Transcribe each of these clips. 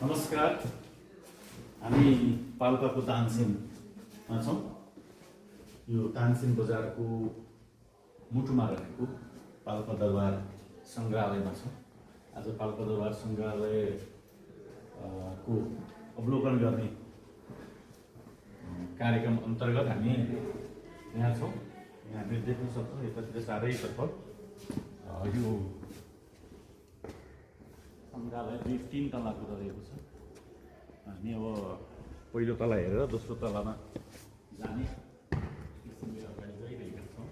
नमस्कार, हामी पाल्पाको तानसेनमा छौँ। यो तानसेन बजारको मुटुमा रहेको पाल्पा दरबार सङ्ग्रहालयमा छौँ। आज पाल्पा दरबार सङ्ग्रहालय को अवलोकन गर्ने कार्यक्रम अन्तर्गत हामी यहाँ छौँ। यहाँ हामीले देख्न सक्छौँ यतातिर चारैतर्फ यो सङ्ग्रहालय 3 तलाको रहेको छ। हामी अब पहिलो तला हेरेर दोस्रो तलामा जाने किसिमले अगाडि गइरहेका छौँ।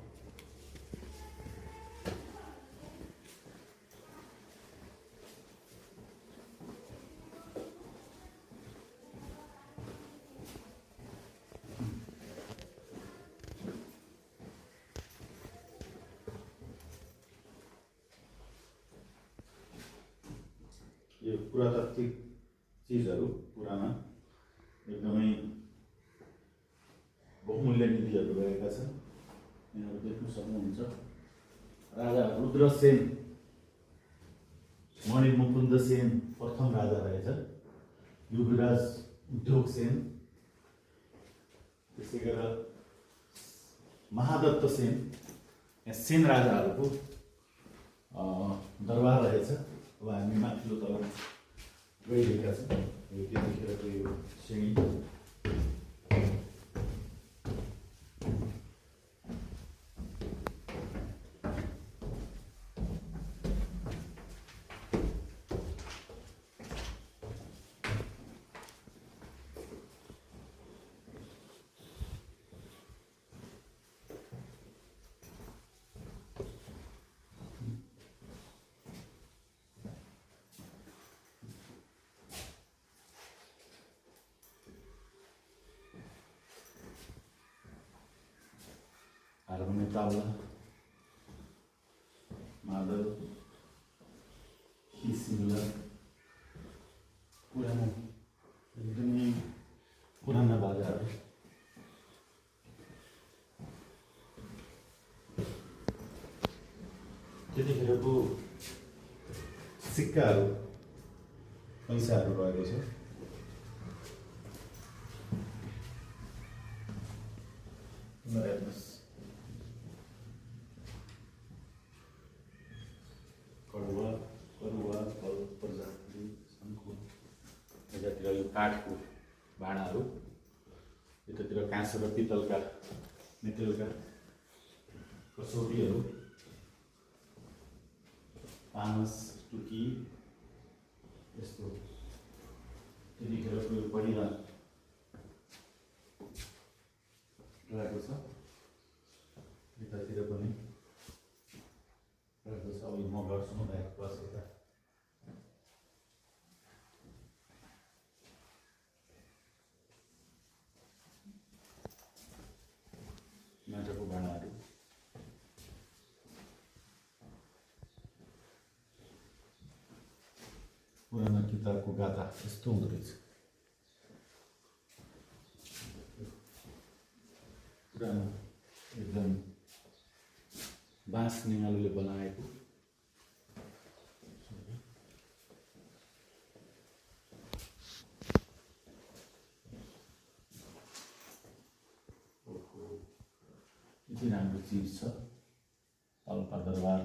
यो पुरातात्विक चिजहरू पुराना एकदमै बहुमूल्य निधिहरू रहेका छन्। यहाँहरू देख्न सक्नुहुन्छ। राजा रुद्रसेन मणिमुकुन्द सेन प्रथम राजा रहेछ। युवराज उद्योगसेन, त्यसै गरेर महादत्त सेन, यहाँ सेन राजाहरूको दरबार रहेछ। अब हामी माथिल्लो तलामा गइरहेका छौँ। यो त्यतिखेरको यो श्रेणी हारमोनियम, ताबला, मादल, किसिमला पुरानो एकदमै पुराना बाजाहरू। त्यतिखेरको सिक्काहरू, पैसाहरू रहेको छ। हेर्नुहोस्, करुवा फल प्रजाति शङ्खु, यतातिर यो काठको भाँडाहरू, यतातिर काँस र पित्तलका मिटेलका कसौटीहरू, पानस टुकी, यस्तो त्यतिखेरको यो पहिला रहेको छ। यतातिर पनि रहेको छ। अब म गर्छु म बस यता माटाको भाँडाहरू, पुरानो किताबको गाथा यस्तो हुँदो रहेछ। पुरानो एकदम बाँस निगालोले बनाएको यति राम्रो चिज छ पाल्पा दरबार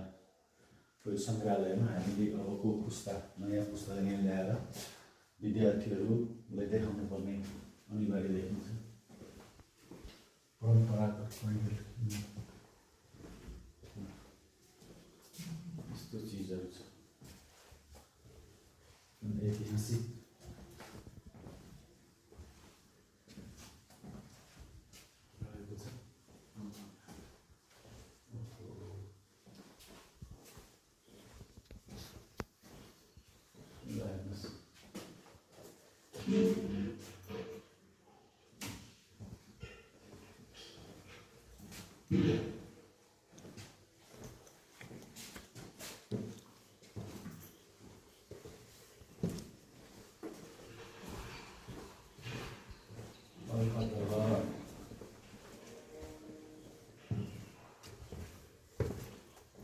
सङ्ग्रहालयमा। हामीले अबको पुस्ता, नयाँ पुस्तालाई यहाँ ल्याएर विद्यार्थीहरूलाई देखाउनु पर्ने अनिवार्य देखिन्छ। परम्परागत यस्तो चिजहरू छ, ऐतिहासिक रहेको छ।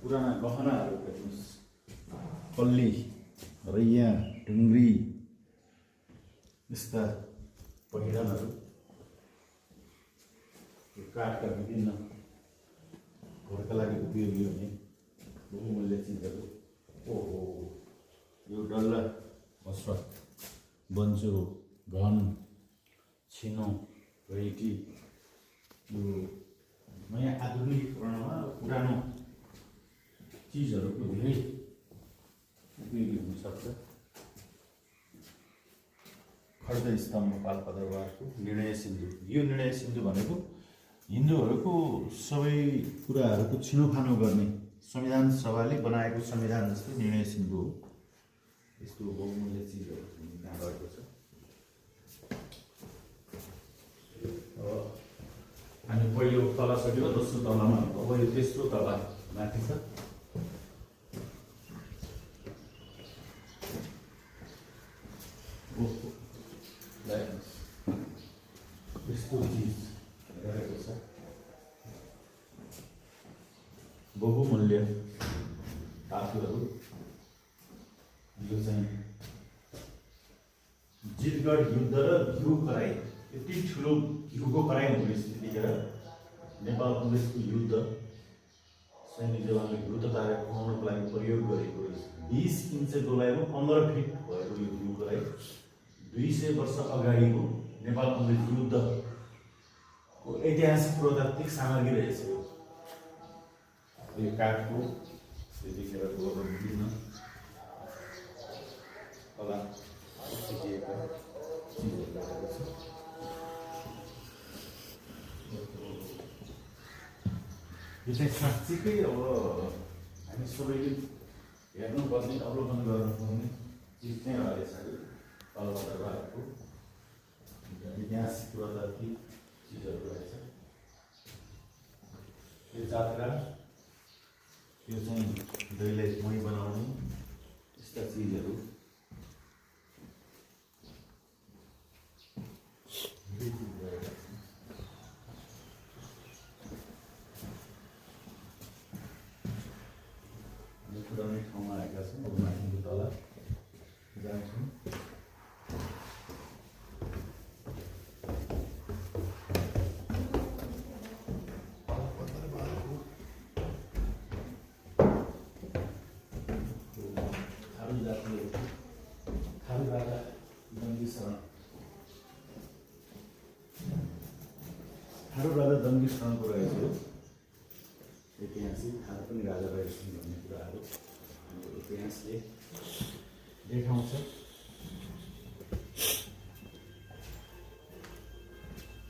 पुराना गहनाहरू हेर्नुहोस्। पल्ली रैया ढुङ्ग्री यस्ता पहिरनहरू काठका विभिन्न घरका लागि उपयोगी हुने बहुमूल्य चिजहरू। ओहो यो डल्ला वस्त्र बन्चो घन छिनो भेराइटी यो नयाँ आधुनिकीकरणमा पुरानो चिजहरूको धेरै उपयोगी हुनसक्छ। खड्ग स्तम्भ पाल्पादरबारको निर्णय सिन्धु। यो निर्णय सिन्धु भनेको हिन्दूहरूको सबै कुराहरूको छिनोफानो गर्ने संविधान सभाले बनाएको संविधान जस्तै निर्णय सिन्धु हो। यस्तो बहुमूल्य चिजहरू त्यहाँ रहेको छ। हामी पहिलो तला सकियो, दोस्रो तलामा अब यो तेस्रो तला माथि छ। यस्तो चिज रहेको छ, बहुमूल्य धातुहरू। यो चाहिँ जितगढ युद्ध र घिउ कराई, यति ठुलो घिउको कराई हुने स्थितिखेर नेपाल कङ्ग्रेसको युद्ध सैनिक जवानले घिउ तताएर खुवाउनको लागि प्रयोग गरेको रहेछ। 20 इन्च गोलाइमा 15 फिट भएको यो घिउ कराई 200 वर्ष अगाडिको नेपाल कङ्ग्रेस युद्धको ऐतिहासिक पुरातात्विक सामग्री रहेछ। यो काठको त्यतिखेरको विभिन्न कला सिकिएका चिजहरू रहेको छ। यो चाहिँ साँच्चीकै अब हामी सबैले हेर्नुपर्ने अवलोकन गर्नुपर्ने चिज चाहिँ रहेछ। पाल्पादरबारको ऐतिहासिक पुरातात्विक चिजहरू रहेछ। यो जात्रा, यो चाहिँ दहीलाई मही बनाउने यस्ता चिजहरू। पुरानै ठाउँमा आएका छौँ। अब माथिको तला जान्छौँ। थारू राजा दङ्गी शरणको रहेछ हो। ऐतिहासिक थारू पनि राजा रहेछन् भन्ने कुराहरू इतिहासले देखाउँछ।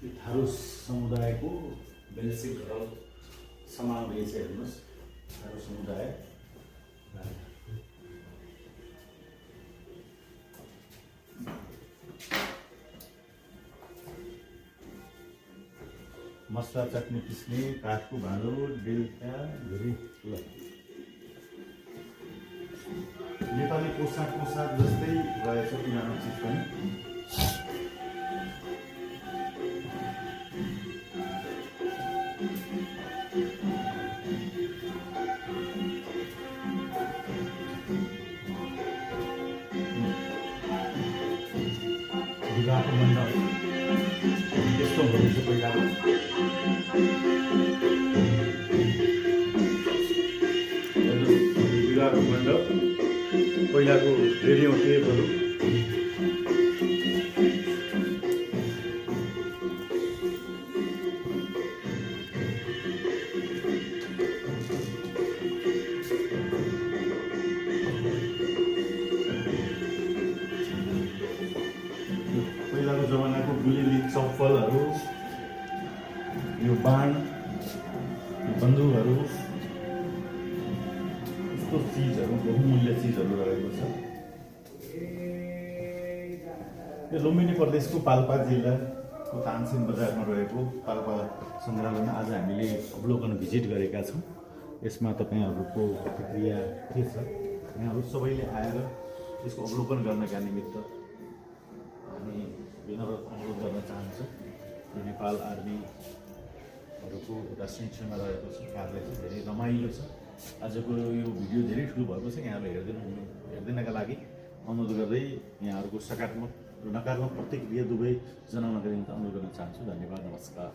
यो थारू समुदायको बेल्सिक घर समान रहेछ। हेर्नुहोस्, थारू समुदाय मसला चटनी पिस्ने काठको भाँडो, बेलुका धेरै ठुला। नेपाली पोसाक जस्तै रहेछ पुरानो चिज पनि। विवाहको मण्डप यस्तो हुनुहुन्छ पहिलाको। विवाहको मण्डप पहिलाको रेडियो टेपहरू। पहिलाको जमानाको गुलिली चप्पलहरू, यो बाण, बन्दुकहरू, यस्तो चिजहरू बहुमूल्य चिजहरू रहेको छ। यो लुम्बिनी प्रदेशको पाल्पा जिल्लाको तानसेन बजारमा रहेको पाल्पा सङ्ग्रहालयमा आज हामीले अवलोकन भिजिट गरेका छौँ। यसमा तपाईँहरूको प्रतिक्रिया के छ? यहाँहरू सबैले आएर यसको अवलोकन गर्नका निमित्त हामी विनम्र अनुरोध गर्न चाहन्छु। यो नेपाल आर्मीहरूको एउटा संरक्षणमा रहेको छ कार्य चाहिँ धेरै रमाइलो छ। आजको यो भिडियो धेरै ठुलो भएको छ, यहाँले हेरिदिनका लागि अनुरोध गर्दै यहाँहरूको सकारात्मक र नकारात्मक प्रतिक्रिया दुवै जनाउनका निम्ति अनुरोध गर्न चाहन्छु। धन्यवाद, नमस्कार।